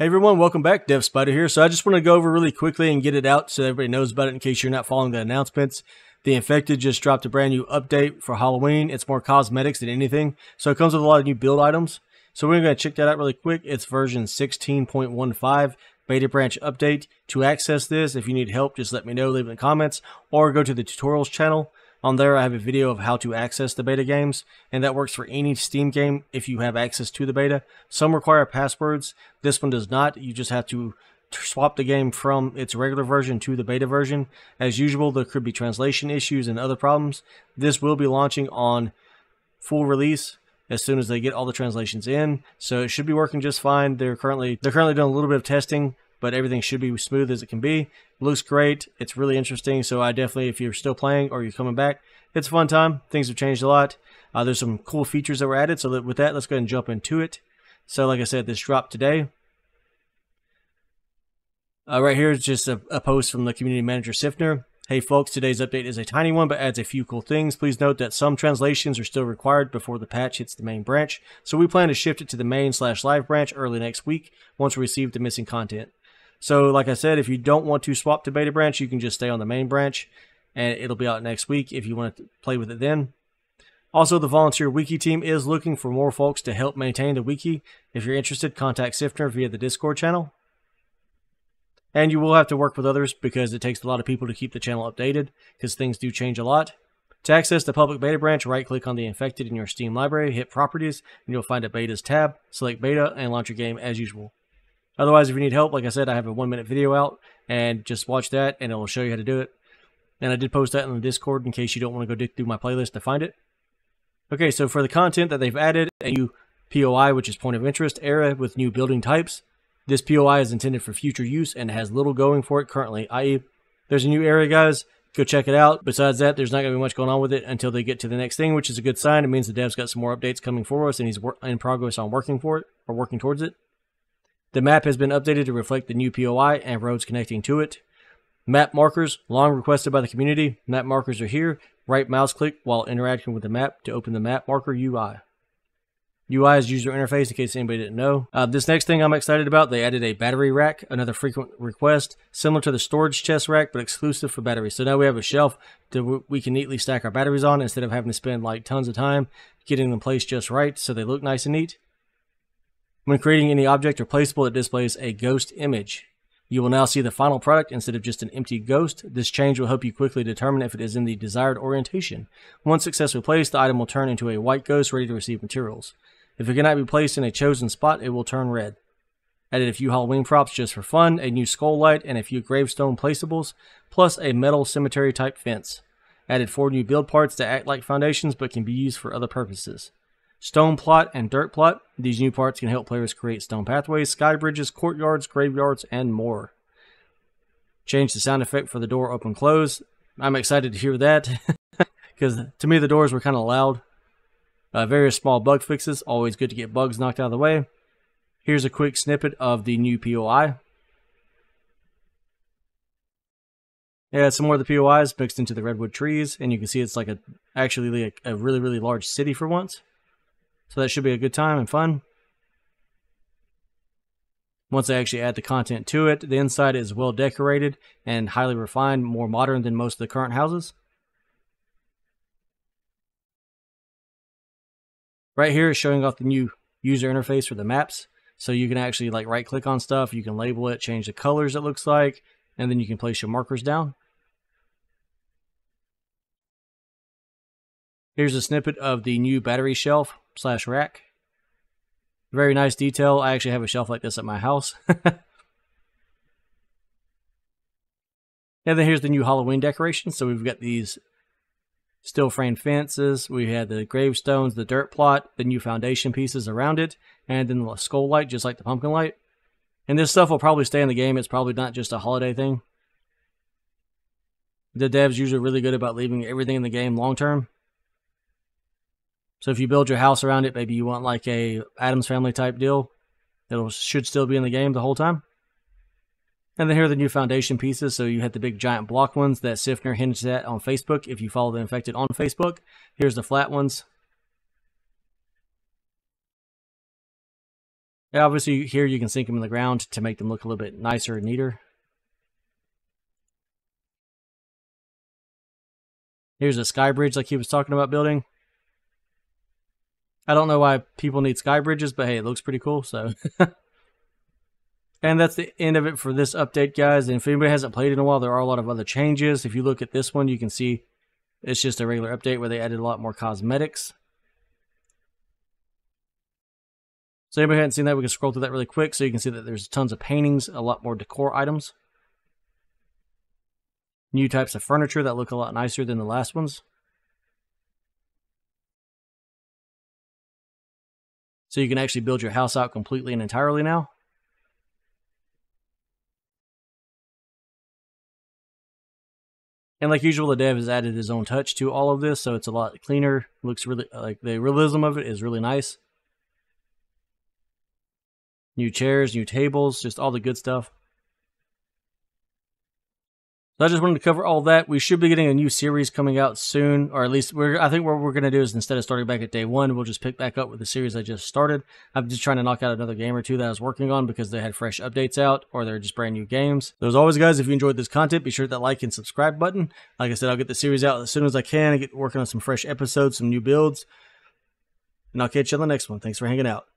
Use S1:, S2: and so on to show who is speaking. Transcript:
S1: Hey everyone, welcome back. Dev Spider here. So I just want to go over really quickly and get it out so everybody knows about it in case you're not following the announcements. The Infected just dropped a brand new update for Halloween. It's more cosmetics than anything. So it comes with a lot of new build items. So we're going to check that out really quick. It's version 16.15 beta branch update. To access this, if you need help, just let me know, leave it in the comments, or go to the tutorials channel. On there, I have a video of how to access the beta games, and that works for any Steam game if you have access to the beta. Some require passwords. This one does not. You just have to swap the game from its regular version to the beta version. As usual, there could be translation issues and other problems. This will be launching on full release as soon as they get all the translations in, so it should be working just fine. They're currently doing a little bit of testing, but everything should be smooth as it can be. It looks great. It's really interesting. So I definitely, if you're still playing or you're coming back, it's a fun time. Things have changed a lot. There's some cool features that were added. So with that, let's go ahead and jump into it. So like I said, this dropped today. Right here is just a post from the community manager, Sifner. Hey folks, today's update is a tiny one, but adds a few cool things. Please note that some translations are still required before the patch hits the main branch. So we plan to shift it to the main/live branch early next week once we receive the missing content. So like I said, if you don't want to swap to beta branch, you can just stay on the main branch and it'll be out next week if you want to play with it then. Also, the volunteer wiki team is looking for more folks to help maintain the wiki. If you're interested, contact Sifner via the Discord channel. And you will have to work with others because it takes a lot of people to keep the channel updated because things do change a lot. To access the public beta branch, right-click on the Infected in your Steam library, hit Properties, and you'll find a Betas tab. Select Beta and launch your game as usual. Otherwise, if you need help, like I said, I have a 1-minute video out, and just watch that, and it will show you how to do it. And I did post that in the Discord in case you don't want to go dig through my playlist to find it. Okay, so for the content that they've added, a new POI, which is Point of Interest, area with new building types. This POI is intended for future use and has little going for it currently, i.e., there's a new area, guys. Go check it out. Besides that, there's not going to be much going on with it until they get to the next thing, which is a good sign. It means the dev's got some more updates coming for us, and he's in progress on working for it, or working towards it. The map has been updated to reflect the new POI and roads connecting to it. Map markers, long requested by the community. Map markers are here. Right mouse click while interacting with the map to open the map marker UI. UI is user interface in case anybody didn't know. This next thing I'm excited about, they added a battery rack, another frequent request, similar to the storage chest rack, but exclusive for batteries. So now we have a shelf that we can neatly stack our batteries on instead of having to spend like tons of time getting them placed just right so they look nice and neat. When creating any object or placeable, it displays a ghost image. You will now see the final product instead of just an empty ghost. This change will help you quickly determine if it is in the desired orientation. Once successfully placed, the item will turn into a white ghost ready to receive materials. If it cannot be placed in a chosen spot, it will turn red. Added a few Halloween props just for fun, a new skull light, and a few gravestone placeables, plus a metal cemetery type fence. Added 4 new build parts that act like foundations but can be used for other purposes. Stone plot and dirt plot. These new parts can help players create stone pathways, sky bridges, courtyards, graveyards, and more. Change the sound effect for the door open close. I'm excited to hear that because to me the doors were kind of loud. Various small bug fixes. Always good to get bugs knocked out of the way. Here's a quick snippet of the new POI. Yeah, some more of the POIs mixed into the redwood trees, and you can see it's like actually a really, really large city for once. So that should be a good time and fun. Once they actually add the content to it, the inside is well decorated and highly refined, more modern than most of the current houses. Right here is showing off the new user interface for the maps. So you can actually like right click on stuff, you can label it, change the colors it looks like, and then you can place your markers down. Here's a snippet of the new battery shelf / rack. Very nice detail. I actually have a shelf like this at my house. And then here's the new Halloween decorations. So we've got these steel frame fences. We had the gravestones, the dirt plot, the new foundation pieces around it, and then the skull light, just like the pumpkin light. And this stuff will probably stay in the game. It's probably not just a holiday thing. The devs usually really good about leaving everything in the game long term. So if you build your house around it, maybe you want like a Addams Family type deal, that should still be in the game the whole time. And then here are the new foundation pieces. So you had the big giant block ones that Sifner hinted at on Facebook if you follow the Infected on Facebook. Here's the flat ones. Yeah, obviously here you can sink them in the ground to make them look a little bit nicer and neater. Here's a sky bridge like he was talking about building. I don't know why people need sky bridges, but hey, it looks pretty cool, so. And that's the end of it for this update, guys. And if anybody hasn't played in a while, there are a lot of other changes. If you look at this one, you can see it's just a regular update where they added a lot more cosmetics. So anybody hadn't seen that, we can scroll through that really quick so you can see that there's tons of paintings, a lot more decor items. New types of furniture that look a lot nicer than the last ones. So you can actually build your house out completely and entirely now. And like usual, the dev has added his own touch to all of this, so it's a lot cleaner. Looks really, like the realism of it is really nice. New chairs, new tables, just all the good stuff. So I just wanted to cover all that. We should be getting a new series coming out soon, or at least I think what we're going to do is instead of starting back at day one, we'll just pick back up with the series I just started. I'm just trying to knock out another game or two that I was working on because they had fresh updates out or they're just brand new games. So as always, guys, if you enjoyed this content, be sure to hit that like and subscribe button. Like I said, I'll get the series out as soon as I can and get working on some fresh episodes, some new builds. And I'll catch you on the next one. Thanks for hanging out.